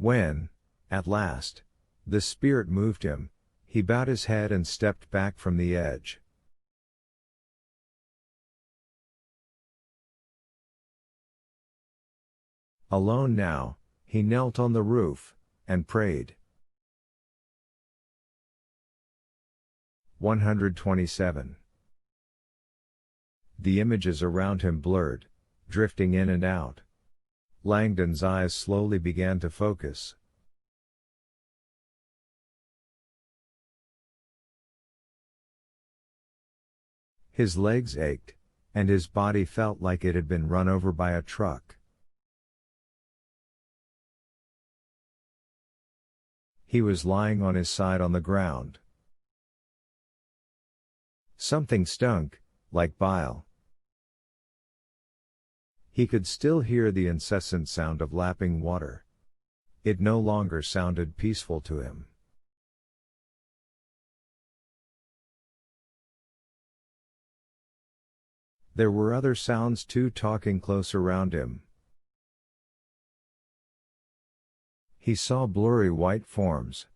When, at last, the spirit moved him, he bowed his head and stepped back from the edge. Alone now, he knelt on the roof, and prayed. 127. The images around him blurred, drifting in and out. Langdon's eyes slowly began to focus. His legs ached, and his body felt like it had been run over by a truck. He was lying on his side on the ground. Something stunk, like bile. He could still hear the incessant sound of lapping water. It no longer sounded peaceful to him. There were other sounds too, talking close around him. He saw blurry white forms.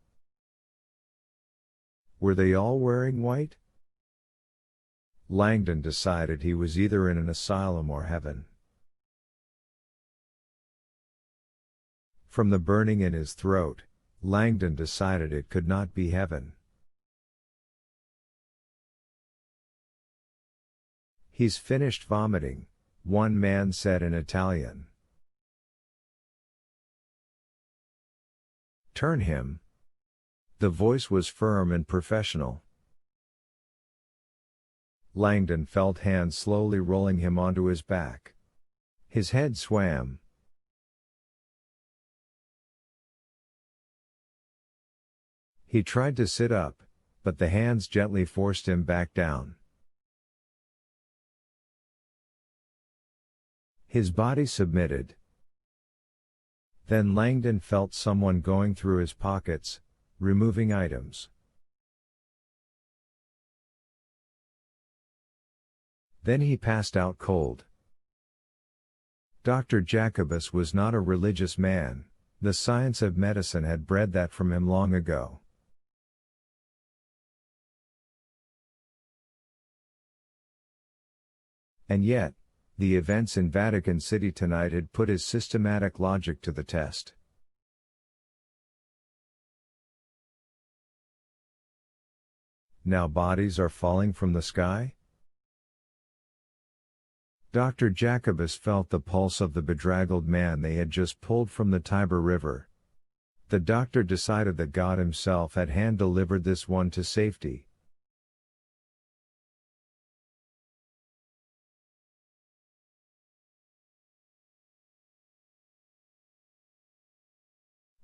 Were they all wearing white? Langdon decided he was either in an asylum or heaven. From the burning in his throat, Langdon decided it could not be heaven. "He's finished vomiting," one man said in Italian. "Turn him." The voice was firm and professional. Langdon felt hands slowly rolling him onto his back. His head swam. He tried to sit up, but the hands gently forced him back down. His body submitted. Then Langdon felt someone going through his pockets, removing items. Then he passed out cold. Dr. Jacobus was not a religious man, the science of medicine had bred that from him long ago. And yet, the events in Vatican City tonight had put his systematic logic to the test. Now bodies are falling from the sky? Dr. Jacobus felt the pulse of the bedraggled man they had just pulled from the Tiber River. The doctor decided that God himself had hand-delivered this one to safety.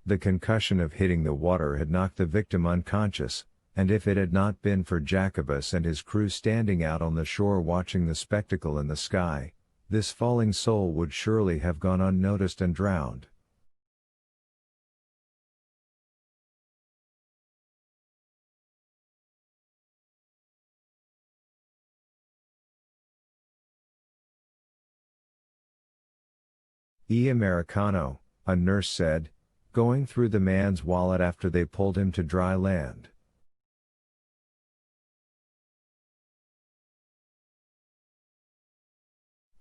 The concussion of hitting the water had knocked the victim unconscious, and if it had not been for Jacobus and his crew standing out on the shore watching the spectacle in the sky, this falling soul would surely have gone unnoticed and drowned. Americano, a nurse said, going through the man's wallet after they pulled him to dry land.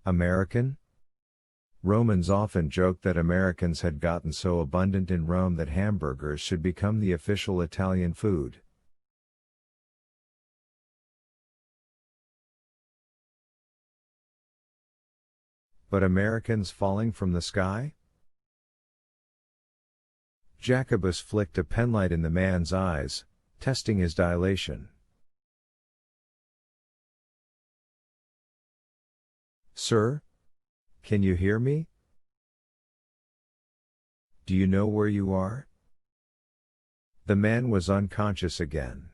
American? Romans often joked that Americans had gotten so abundant in Rome that hamburgers should become the official Italian food. But Americans falling from the sky? Jacobus flicked a penlight in the man's eyes, testing his dilation. "Sir? Can you hear me? Do you know where you are?" The man was unconscious again.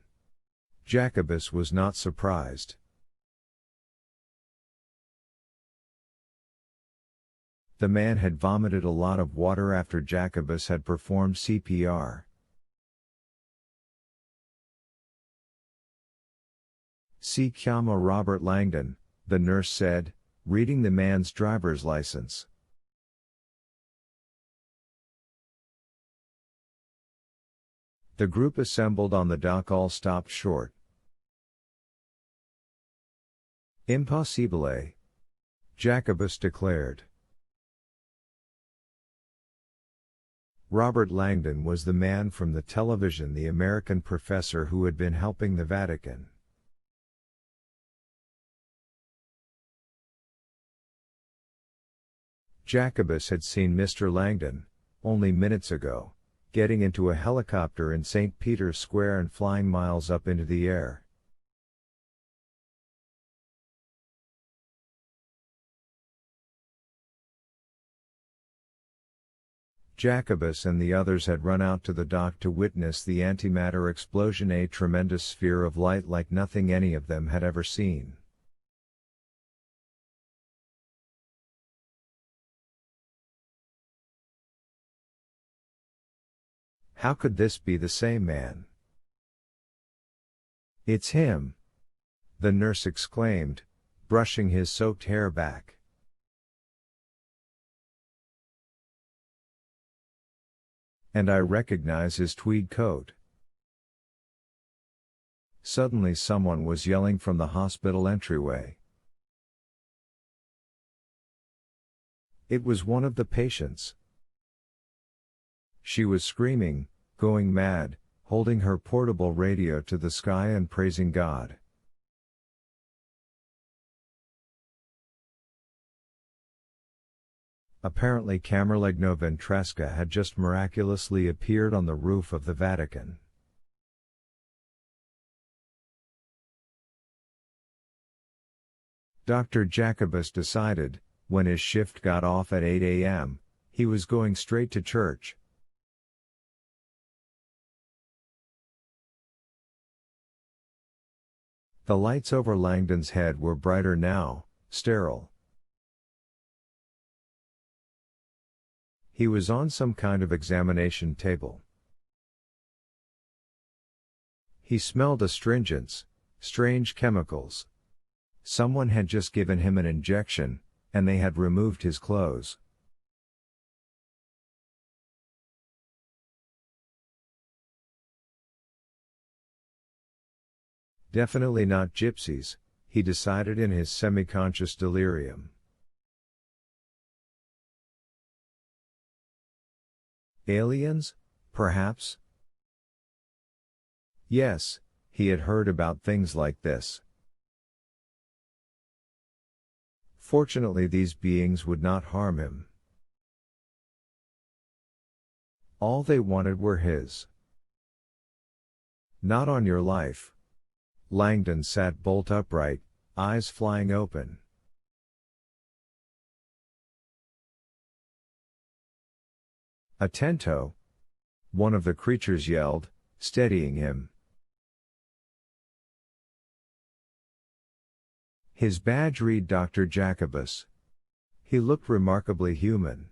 Jacobus was not surprised. The man had vomited a lot of water after Jacobus had performed CPR. "Si chiama Robert Langdon," the nurse said, reading the man's driver's license. The group assembled on the dock all stopped short. Impossibile! Jacobus declared. Robert Langdon was the man from the television, the American professor who had been helping the Vatican. Jacobus had seen Mr. Langdon, only minutes ago, getting into a helicopter in St. Peter's Square and flying miles up into the air. Jacobus and the others had run out to the dock to witness the antimatter explosion, a tremendous sphere of light like nothing any of them had ever seen. How could this be the same man? It's him! The nurse exclaimed, brushing his soaked hair back. And I recognize his tweed coat. Suddenly someone was yelling from the hospital entryway. It was one of the patients. She was screaming, going mad, holding her portable radio to the sky and praising God. Apparently Camerlegno Ventresca had just miraculously appeared on the roof of the Vatican. Dr. Jacobus decided, when his shift got off at 8 a.m., he was going straight to church. The lights over Langdon's head were brighter now, sterile. He was on some kind of examination table. He smelled astringents, strange chemicals. Someone had just given him an injection, and they had removed his clothes. Definitely not gypsies, he decided in his semi-conscious delirium. Aliens, perhaps? Yes, he had heard about things like this. Fortunately, these beings would not harm him. All they wanted were his. Not on your life. Langdon sat bolt upright, eyes flying open. Attento! One of the creatures yelled, steadying him. His badge read Dr. Jacobus. He looked remarkably human.